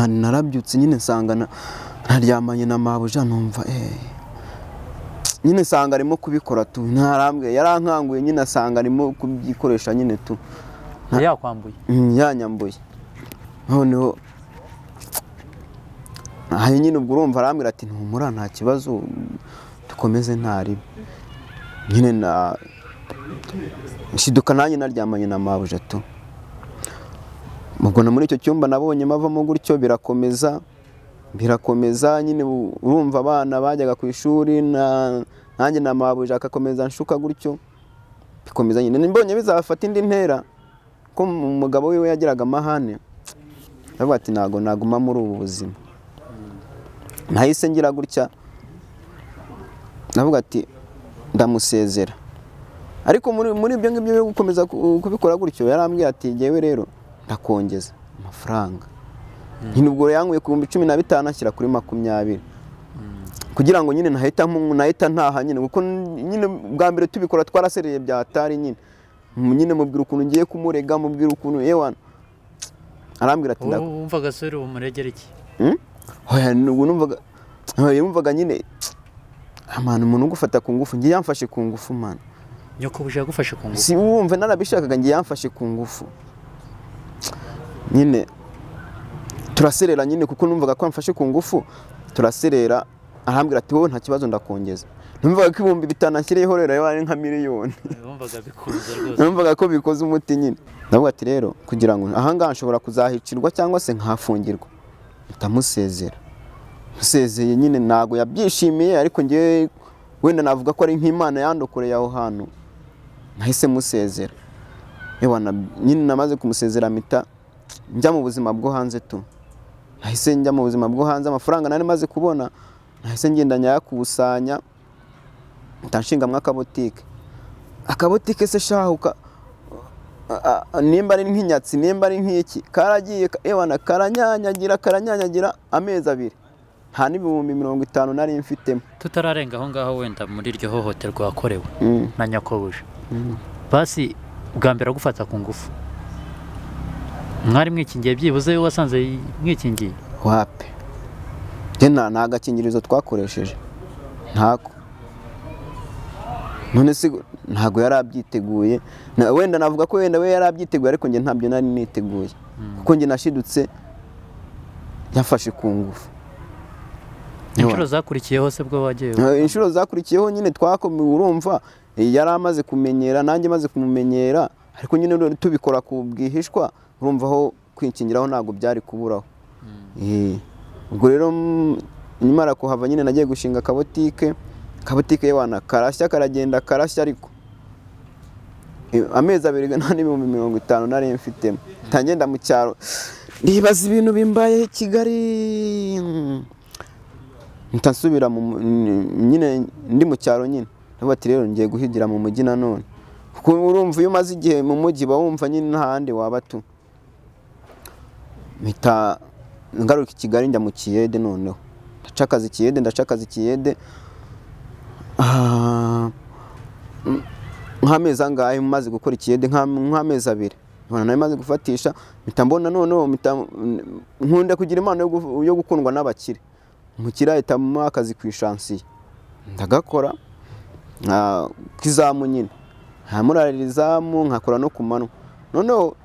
narabyutse nyine nsanga naryamanye na Mabuja numva nyine nsanga arimo kubikora tu ntarambwe yarankanguye nyine asanga arimo kubyikoresha nyine tu yakwambuye yanyambuye noneho aha nyine ubwo urumva arambwira ati ntumura nta kibazo dukomeze ntaribe nyine shiduka nanjye naryamanye na Mabuja tu mugona muri icyo cyumba nabonye mavamo gutyo birakomeza nyine urumva abana bajyaga ku ishuri nanjye na Mabuja akakomeza nshuka gutyo bikomeza nyine mbonye bizafata indi ntera ko umugabo wiwe yagiraga amahane ndavuga ati ntago naguma muri ubu buzima nahise ngira gutya ndavuga ati ndamusezera ariko muri ibyo ngibyo byo gukomeza kubikora gutyo yarambwiye ati ngewe rero ndakongeza amafaranga nyine ubwo yankuye ku 15 ashyira kuri 20 kugira ngo nyine nahita ntaha nyine kuko nyine bwa mbere tubikora twarasereye byatari nyine mubwira ukuntu ngiye kumurega mubwira ukuntu yewana arambwira ati wumvaga sore umuregera iki hoya numvaga nyine amana umuntu ugufata ku ngufu ngiye yamfashe ku ngufu man nyoko buje yagufashe ku ngufu si wumva narabishakaga ngiye yamfashe ku ngufu nyine turaserera nyine kuko numvaga ko yamfashe ku ngufu turaserera arambwira ati wowe nta kibazo ndakongeza numvaga ko 5,000 ashyiriyeho rero yari nka miliyoni wumvaga bikuza rwose numvaga ko bikoze umuti nyine ndavuga ati rero kugira ngo ahangaha nshobora kuzahicirwa cyangwa se nkafungirwa ndamusezera musezeye nyine nago yabyishimiye ariko ngiye wenda navuga ko ari nk'Imana yandokoreye aho hantu nahise musezera yewana nyine namaze kumusezera mita njya mu buzima bwo hanze tu nahise njya mu buzima bwo hanze amafaranga nari maze kubona nahise ngenda nyakusanya ndanshingamwe akabotike se shahuka nimba ari nk'inyatsi nimba ari nk'iki karagiye yewana karanyanyagira amezi 2 nta n'ibihumbi 50 nari mfitemo tutararenga aho ngaho wenda muri iryo hohoterwa wakorewe na nyakobuje basi bwa mbere gufata ku ngufu mwari mwikingiye byibuze wasanze mwikingiye wape nta gakingirizo twakoresheje ntako none se ntago yarabyiteguye wenda navuga ko wenda we yarabyiteguye ariko nge ntabyo nari niteguye kuko nge nashidutse yafashe ku ngufu inshuro zakurikiyeho se bwo wagiye inshuro zakurikiyeho nyine twakomeye urumva yari amaze kumenyera nanjye maze kumumenyera ariko nyine tubikora ku bwihishwa urumva aho kwikingiraho ntago byari kuburaho ubwo rero nyimara kuhava nyine nagiye gushinga akabotike yewana karashya karagenda karashya ariko amezi 2 nta n'ibihumbi 50 nari mfitemo tangenda mu cyaro ndibaza ibintu bimbaye Kigali ntasubira nyine ndi mu cyaro nyine ndavuga ati rero ngiye guhigira mu mujyi nanone kuko urumva iyo umaze igihe mu mujyi bawumva nyine ntahandi waba tu mpita ngaruka Kigali njya mu Kiyede noneho ndacakaza Kiyede nk'amezi angahe maze gukora Kiyede nk'amezi 2 nari maze gufatisha mpita mbona noneho nkunda kugira impano yo gukundwa n'abakire umukire ahitamo akazi ku ishansiye ndagakora kizamu nyine nkamuraririzamu nkakora no ku manywa noneho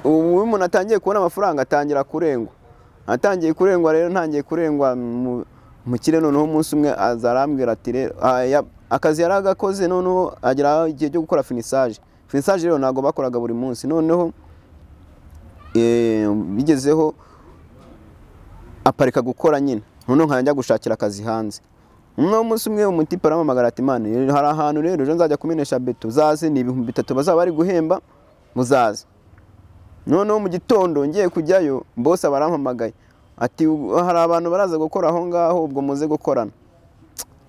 ubu umuntu atangiye kubona amafaranga atangira kurengwa rero ntangiye kurengwa mukire noneho umunsi umwe azarambwira ati rero akazi yaragakoze noneho agira igihe cyo gukora finissage rero ntago bakoraga buri munsi noneho bigezeho aparika gukora nyine noneho nkajya gushakira akazi hanze umunsi umwe umutipe aramamagara ati mani hari ahantu rero ejo nzajya kumenesha beto zaze ni 3,000 bazaba bari guhemba muzaze noneho mu gitondo ngiye kujyayo boss barampamagaye ati hari abantu baraza gukora aho ngaho ubwo muze gukorana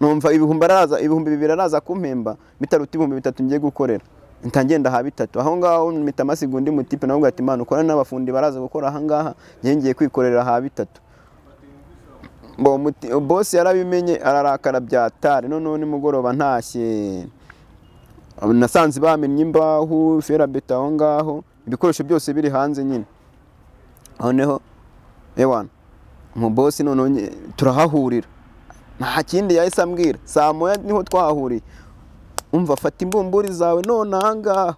numva ibihumbi 200 araza kumpemba bitaruta 3,000 ngiye gukorera ntangenda ha 3 aho ngaho mpita masigundi mutipe navuga ati mani ukora n'abafundi baraza gukora aha ngaha ngiye kwikorera ha 3 boss yarabimenye ararakara byatare noneho nimugoroba ntashye nasanze bamenye imbaho ferabeta aho ngaho ibikoresho byose biri hanze nyine noneho ewana mu boss noneho turahahurira nta kindi yahise ambwira saa moya niho twahahuriye umva fata imbumburi zawe none ahangaha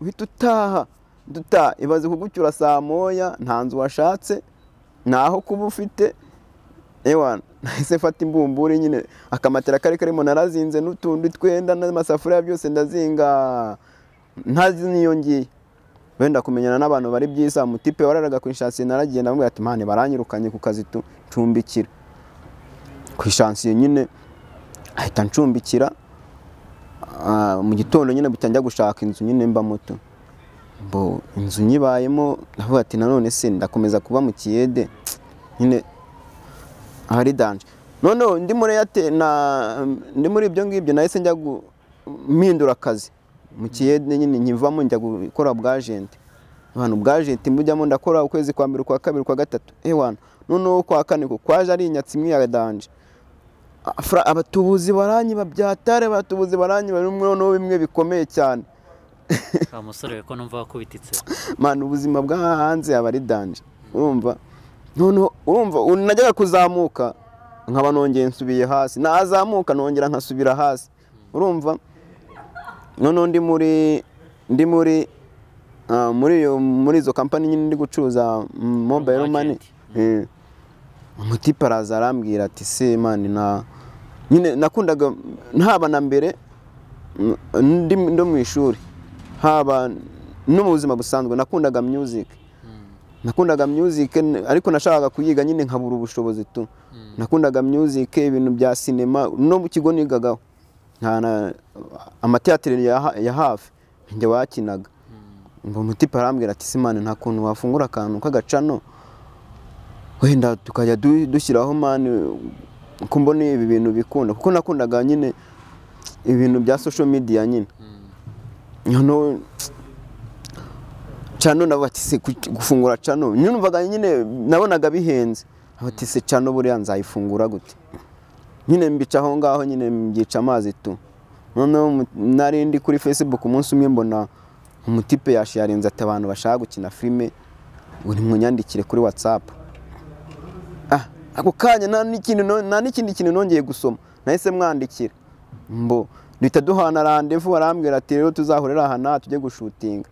uhita utaha ibaze kugucyura saa moya nta nzu washatse naho kuba ufite ewana nahise fata imbumburi nyine akamatera kare karimo narazinze n'utundi twenda n'amasafuriya byose ndazinga ntazi niyo ngiye wenda kumenyana n'abantu bari byiza. Umutipe wararaga ku ishansiye naragiye ndamubwira ati mane baranyirukanye ku kazi ncumbikira ku ishansiye nyine ahita ncumbikira mu gitondo nyine butanjya gushaka inzu nyine mba muto bo inzu nyibayemo ndavuga ati nanone se ndakomeza kuba mu kiyede nyine ahari danje noneho ndi muri ibyo ngibyo nahise njya mpindura akazi mu kiyede nyine nkivamo njya gukora bwagenti abantu bwagenti mbujyamo ndakora ukwezi kwa mbere kwa kabiri kwa gatatu ewana noneho kwa kane ko kwaje ari inyatsi imwe ya danje abatubuzi baranyiba byatare abatubuzi baranyiba noneho bimwe bikomeye cyane umusore ko numva wakubititse man ubuzima bwa hanze aba ari danje urumva noneho urumva najyaga kuzamuka nkaba nongeye nsubiye hasi nazamuka nongera nkasubira hasi urumva noneho muri izo company nyine ndi gucuruza mobile money umutipe araza arambwira ati se man nyine nakundaga ntaba na mbere ndo mu ishuri haba no mu buzima busanzwe nakundaga music ariko nashakaga kuyiga nyine nkabura ubushobozi tu nakundaga music ibintu bya cinema no mu kigo nigagaho amateateri ya hafi njye wakinaga ngo umutipe arambwira ati simane nta kuntu wafungura akantu k'agacano wenda tukajya dushyiraho mani ko mbona ibi bintu bikunda kuko nakundaga nyine ibintu bya social media nyine no cano navuga ati se gufungura cano nyumvaga nyine nabonaga bihenze ati se cano buriya nzayifungura gute nyine mbica aho ngaho nyine mbyica amazi tu noneho nari ndi kuri Facebook umunsi umwe mbona umutipe yasharinze ati abantu bashaka gukina filime uri munyandikire kuri WhatsApp ako kanya nta n'ikindi kintu nongeye gusoma nahise mwandikira mbo duhita duhana rendezvous arambwira ati rero tuzahurira aha tujye gushutinga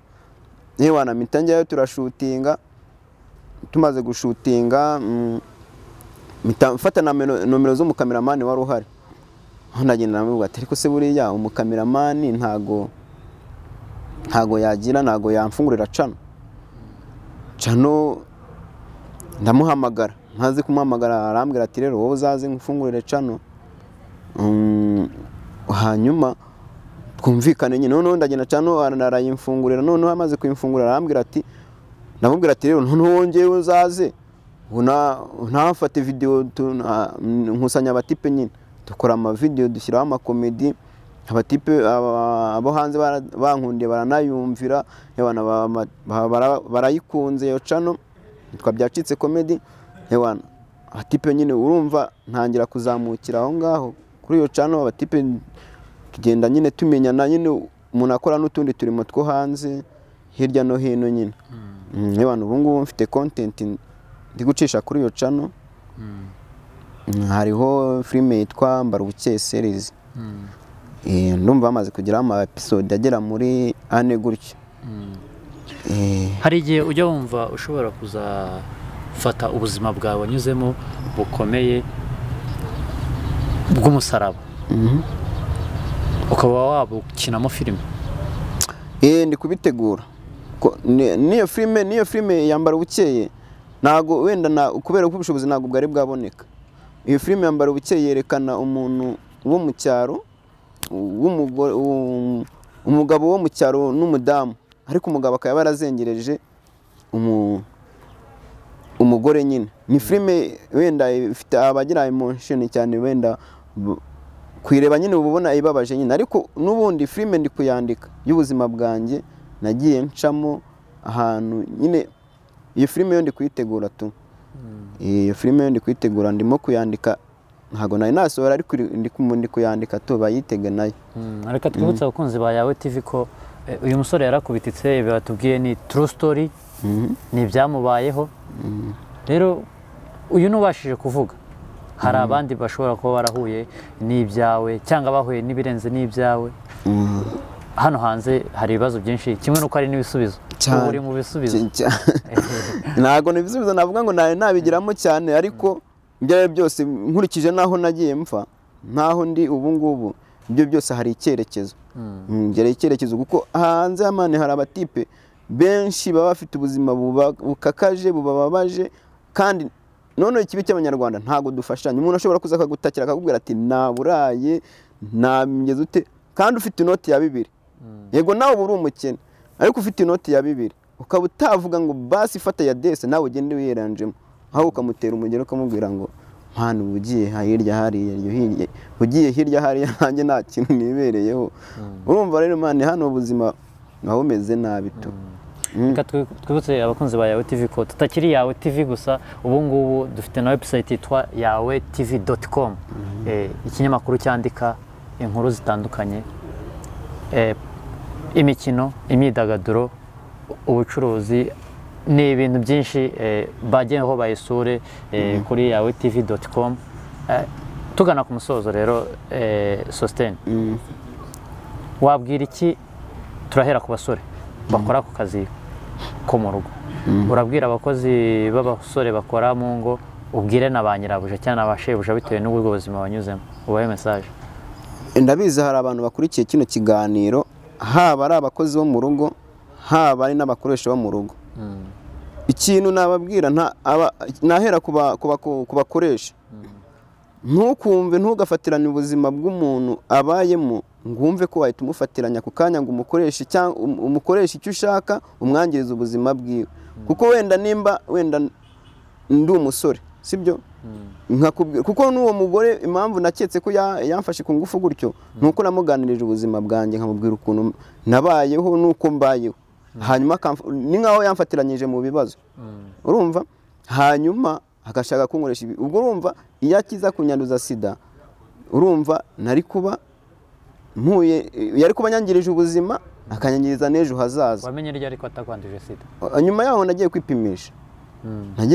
yewana mitangiye turashutinga tumaze gushutinga mfata na nomero zo mu cameraman wari uhari ndagenda namubwira ati ariko se buriya umukameramani ntago yagira ntago yamfungurira cano ndamuhamagara ntazi kumuhamagara arambwira ati rero wowe uzaze ngufungurire cano hanyuma twumvikane nyine noneho ndagenda cano arayimfungurira noneho amaze kuyimfungurira arambwira ati ndamubwira ati rero noneho wongeye uzaze ntafate video nkusanya abatipe nyine dukora amavideo dushyiraho amakomedi abatipe abo hanze bankundiye baranayumvira barayikunze iyo cano yitwa byacitse comedy ewana abatipe nyine urumva ntangira kuzamukira aho ngaho kuri iyo cano abatipe tugenda nyine tumenyana nyine umuntu akora n'utundi turimo two hanze hirya no hino nyine ewana ubu ngubu mfite content ndi gucisha kuri iyo cano hariho filime yitwa Mabuja series ndumva bamaze kugira ama episode agera muri 4 gutyo hari igihe ujya wumva ushobora kuzafata ubuzima bwawe wanyuzemo bukomeye bw'umusaraba ukaba wabukinamo filime ndi kubitegura niyo filime yambara ubukeye nago wenda kubera ko ubushobozi nago bwari bwaboneka iyo filime yambara ubukeye yerekana umuntu wo mu cyaro umugabo wo mu cyaro n'umudamu ariko umugabo akaba yarazengereje umugore nyine ni filime wenda ifite abagira emotion cyane wenda kwireba nyine ubona ibabaje nyine ariko nubundi filime ndi kuyandika y'ubuzima bwanjye nagiye ncamo ahantu nyine iyo filime yo ndi kuyitegura tu iyo filime yo ndi kuyitegura ndimo kuyandika ntago nari nasohora ariko ndi kuyandika to bayitege nayo ariko twibutsa abakunzi ba Yawe TV ko uyu musore yarakubititse batubwiye ni true story ni byamubayeho rero uyu nubashije kuvuga hari abandi bashobora kuba barahuye n'ibyawe cyangwa bahuye n'ibirenze n'ibyawe hano hanze hari ibibazo byinshi kimwe nuko ari n'ibisubizo uri mu bisubizo ntago n'ibisubizo navuga ngo nabigiramo cyane ariko ibyo byose nkurikije naho nagiye mpfa naho ndi ubu ngubu ibyo byose hari icyerekezo ngere icyerekezo kuko hanze amane hari abatipe benshi baba bafite ubuzima bukakaje bubababaje kandi none ikibi cy'abanyarwanda ntago dufashanya. Umuntu ashobora kuza akagutakira akakubwira ati naburaye namigeze ute kandi ufite inoti ya 2 yego nawe uri umukene ariko ufite inoti ya 2 ukaba utavuga ngo basi fata ya dese nawe ugende wiyeranjemo aho ukamutera umugero ukamubwira ngo mpano ugiye hirya hariya hirya ugiye hirya hariya nanjye nta kintu nibereyeho. Urumva rero mane hano ubuzima naho umeze nabi tu. Reka twibutse abakunzi ba Yawe TV ko tutakiri Yawe TV gusa, ubu ngubu dufite na website yitwa yawetv.com, ikinyamakuru cyandika inkuru zitandukanye, imikino, imyidagaduro, ubucuruzi ni ibintu byinshi. Bageho bayisure kuri yawetv.com. Tugana ku musozo rero, Sostene, wabwira iki? Turahera ku basore bakora ku kazi ko mu rugo, urabwira abakozi b'abasore bakora mu ngo, ubwire na ba nyirabuja cyane abashebuja bitewe n'ubwo buzima banyuzemo, ubahe message. Ndabizi hari abantu bakurikiye kino kiganiro, haba ari abakozi bo mu rugo, haba ari n'abakoresha bo mu rugo. Ikintu nababwira nahera kubakoresha, ntukumve ntugafatirane ubuzima bw'umuntu abayemo ngumve ko wahita umufatiranya ku kanya ngo umukoreshe cyangwa umukoresha icyo ushaka umwangiriza ubuzima bwiwe. Kuko wenda nimba ndi umusore sibyo, kuko n'uwo mugore impamvu naketse ko yamfashe ku ngufu gutyo nuko namuganirije ubuzima bwanjye nkamubwira ukuntu nabayeho nuko mbayeho, hanyuma ni nkaho yamfatiranyije mu bibazo. Urumva, hanyuma agashaka kunkoresha ubwo urumva iyo akiza kunyanduza sida, urumva nari kuba yari kuba nyangirije ubuzima akanyangiriza n'ejo hazaza. Wamenye ryari ko atakwanduje sida? Nyuma yaho nagiye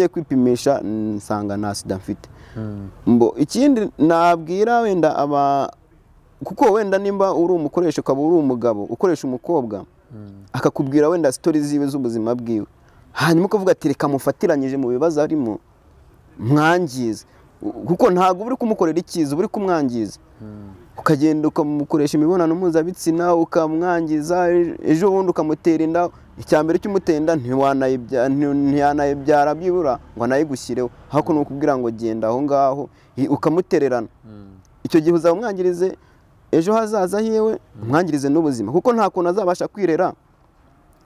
kwipimisha nsanga nta sida mfite. Ikindi nabwira wenda kuko wenda nimba uri umukoresha ukaba uri umugabo ukoresha umukobwa akakubwira wenda story ziwe z'ubuzima bwiwe, hanyuma ukavuga ati reka mufatiranyije mu bibazo arimo mwangiza, kuko ntago uri kumukorera ikiza, uri kumwangiza. Ukagenda ukamukoresha imibonano mpuzabitsina ukamwangiza, ejo bundi ukamutera inda, icyambere cy'umutenda ntiyanayibyara byibura ngo anayigushyireho, ahubwo ni ukubwira ngo genda aho ngaho ukamutererana. Icyo gihe uzamwangirize ejo hazaza hiwe, umwangirize n'ubuzima, kuko nta kuntu azabasha kwirera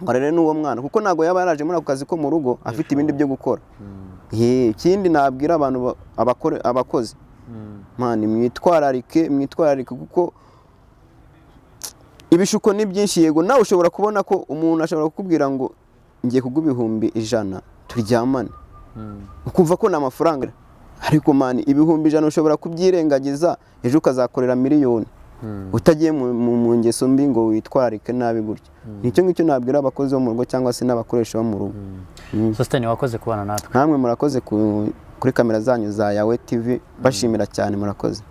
ngo arere n'uwo mwana, kuko ntago yaba yaraje muri ako kazi ko mu rugo afite ibindi byo gukora. Ikindi nabwira abantu abakozi, mani mwitwararike kuko ibishuko ni byinshi. Yego nawe ushobora kubona ko umuntu ashobora kukubwira ngo ngiye kuguha 100 turyamane, ukumva ko na mafaranga, ariko mani 100 ushobora kubyirengagiza, ejo ukazakorera miliyoni utagiye mu ngeso mbi ngo witwararike nabi gutya. Nicyo ngicyo nabwira abakozi bo mu rugo cyangwa se n'abakoresha bo mu rugo. Sostene, wakoze kubana natwe. Namwe murakoze kuri kamera zanyu za Yawe TV, bashimira cyane, murakoze.